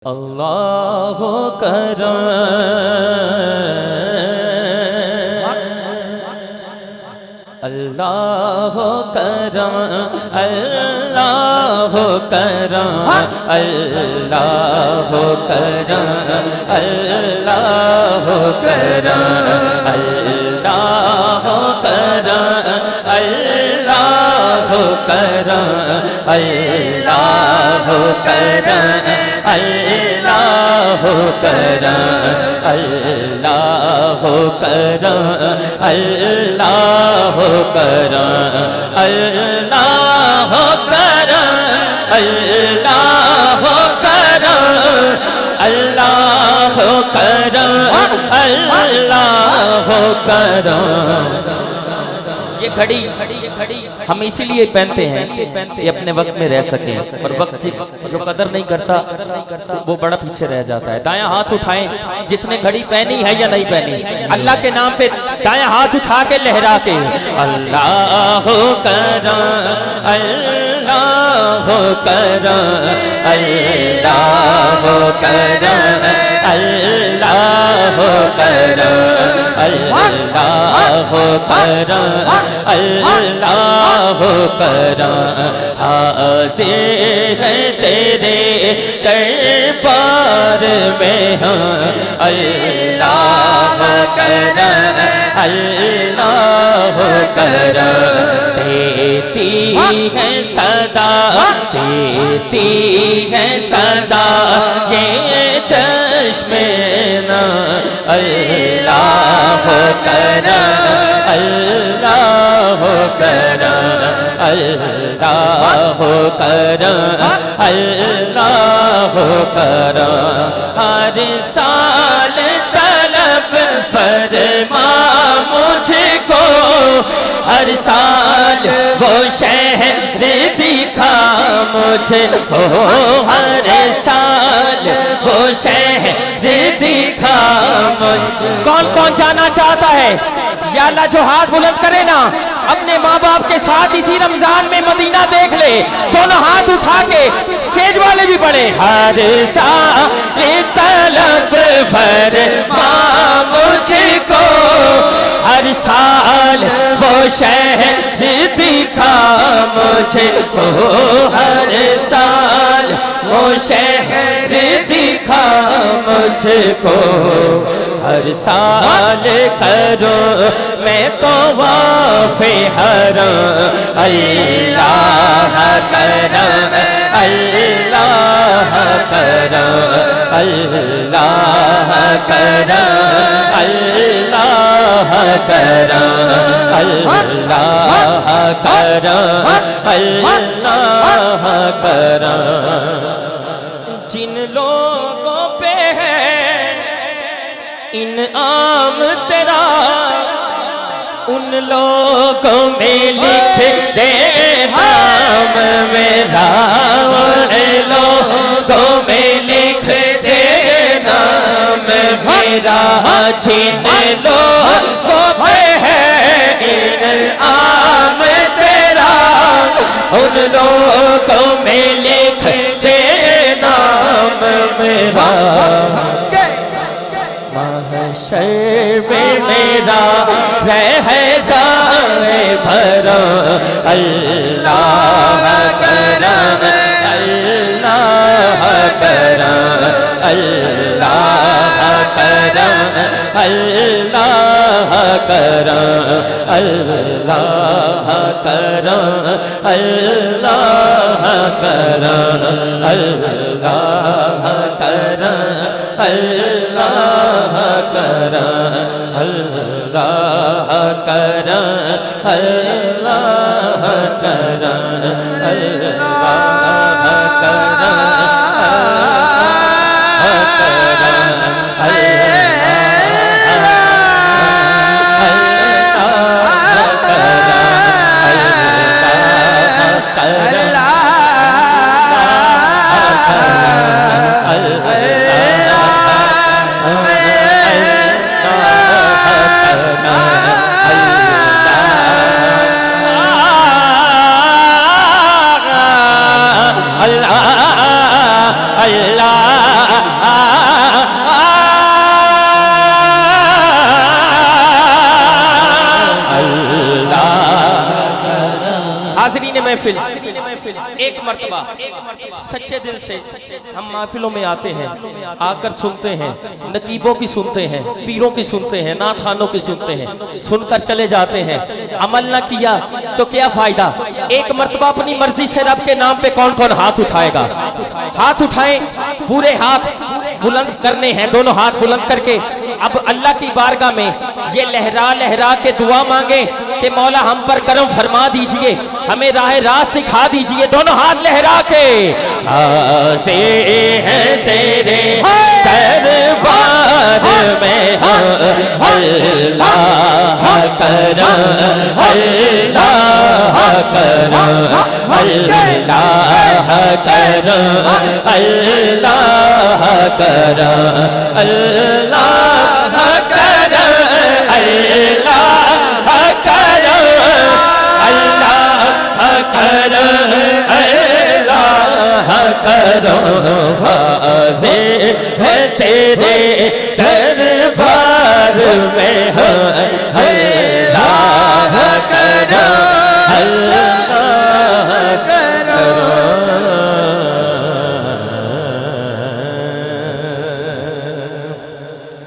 اللہ کرم اللہ کرم اللہ کرم اللہ کرم اللہ کرم اللہ کرم اللہ کرم اللہ کرم اللہ کرم اللہ کرم اللہ کرم اللہ کرم اللہ کرم اللہ کرم اللہ کرم۔ یہ گھڑی ہم اسی لیے پہنتے ہیں کہ اپنے وقت میں رہ سکیں، اور وقت جو قدر نہیں کرتا وہ بڑا پیچھے رہ جاتا ہے۔ دائیں ہاتھ اٹھائیں جس نے گھڑی پہنی ہے یا نہیں پہنی، اللہ کے نام پہ دائیں ہاتھ اٹھا کے لہرا کے اللہ کرم اللہ کرم اللہ کرم اللہ کرم اللہ کرم اللہ کرم۔ حاضر ہے تیرے دربار میں ہم اللہ کرم اللہ کرم۔ دیتی ہے صدا دیتی ہے صدا یہ چشم نا اللہ کرم اللہ کرم اللہ کرم اللہ کرم۔ ہر سال طلب فرما مجھ کو، ہر سال وہ شہر دکھا مجھے کو، ہر سال وہ شہر دکھا مجھے۔ کون کون جانا چاہتا ہے؟ یا اللہ جو ہاتھ بلند کرے نا اپنے ماں باپ کے ساتھ اسی رمضان میں مدینہ دیکھ لے، دونوں ہاتھ اٹھا کے اسٹیج والے بھی پڑھے۔ ہر سال طلب فرما مجھ کو، ہر سال وہ شہر دکھا مجھے کو، ہر سال وہ شہر دکھا مجھ کو۔ ہر سال کرو میں طواف حرم اللہ کرم اللہ کرم اللہ کرم اللہ کرم اللہ کرم اللہ کرم۔ جن لوگوں پہ ہے انعام تیرا ان لوگوں میں لکھ دے نام میرا، ان لوگوں میں لکھ دے نام میرا۔ جن لوگوں پہ ہے انعام تیرا ان لوگوں میں لکھ دے نام میرا۔ محشر میں میرا رہ جائے بھرم اللہ کرم اللہ کرم اللہ کرم اللہ کرم اللہ کرم اللہ کرم اللہ کرم اللہ کرم اللہ کرم اللہ کرم اللہ محفل ایک مرتبہ سچے دل سے ہم محفلوں میں آتے ہیں، آ کر سنتے ہیں، نقیبوں کی سنتے ہیں، پیروں کی سنتے ہیں، نعت خوانوں کی سنتے ہیں، سن کر چلے جاتے ہیں، عمل نہ کیا تو کیا فائدہ؟ ایک مرتبہ اپنی مرضی سے رب کے نام پہ کون کون ہاتھ اٹھائے گا؟ ہاتھ اٹھائیں، پورے ہاتھ بلند کرنے ہیں، دونوں ہاتھ بلند کر کے اب اللہ کی بارگاہ میں یہ لہرا لہرا کے دعا مانگیں کہ مولا ہم پر کرم فرما دیجئے، ہمیں راہ راست دکھا دیجئے، دونوں ہاتھ لہرا کے آسے ہیں تیرے دربار میں اللہ کرم، اللہ کرم، اللہ کرم، اللہ کرم، اللہ کرم، اللہ کرم، اللہ کرم، اللہ کرم،